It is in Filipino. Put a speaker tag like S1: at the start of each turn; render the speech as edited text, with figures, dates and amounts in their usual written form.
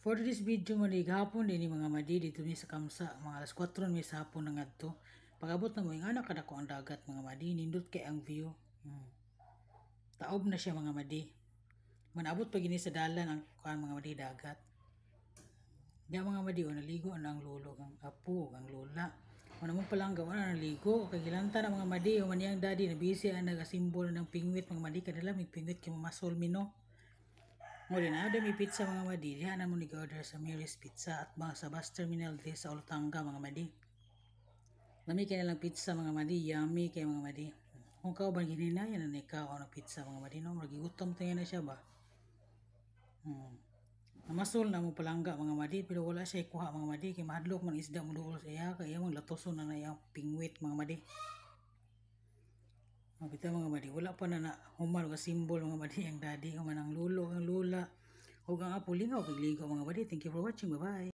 S1: For this video mali gahapon din mga madi dito ni sa Kamsa mga alas 4 mi sa hapon na ngadto. Pag-abot na mo yung anak kadako ang dagat mga madi nindot kay ang view. Taob na siya mga madi. Manabot pa gini sa dalan ang kuan mga madi dagat. Diya mga madi o naligo na ang lolo ang apo ang lola. Ano mo palang gawa na naligo kay gilanta na mga madi o maniyang daddy na busy ang nagasimbol ng pingwit mga madi kadala may pingwit kay mamasol mino. Muli na, may pizza mga madi. Diyan na mo nag-order sa Mary's Pizza at mga sa bus terminal din sa Olotanga mga madi. Lami kaya lang pizza mga madi. Yummy kaya mga madi. Kung kao ba gininayan na ikaw ng pizza mga madi. No? Magigutom tayo na siya ba? Namasol na mo palangga mga madi. Pero wala siya ikuha mga madi. Kaya mahadlok man isda mo dool sa iya. Kaya mong latoson na yung pingwit mga madi. Mabita mga madi, wala pa na humal ka simbol mga madi ang daddy, human ang lulo, ang lula, o ang apo lingaw, kagligo mga madi. Thank you for watching, bye bye.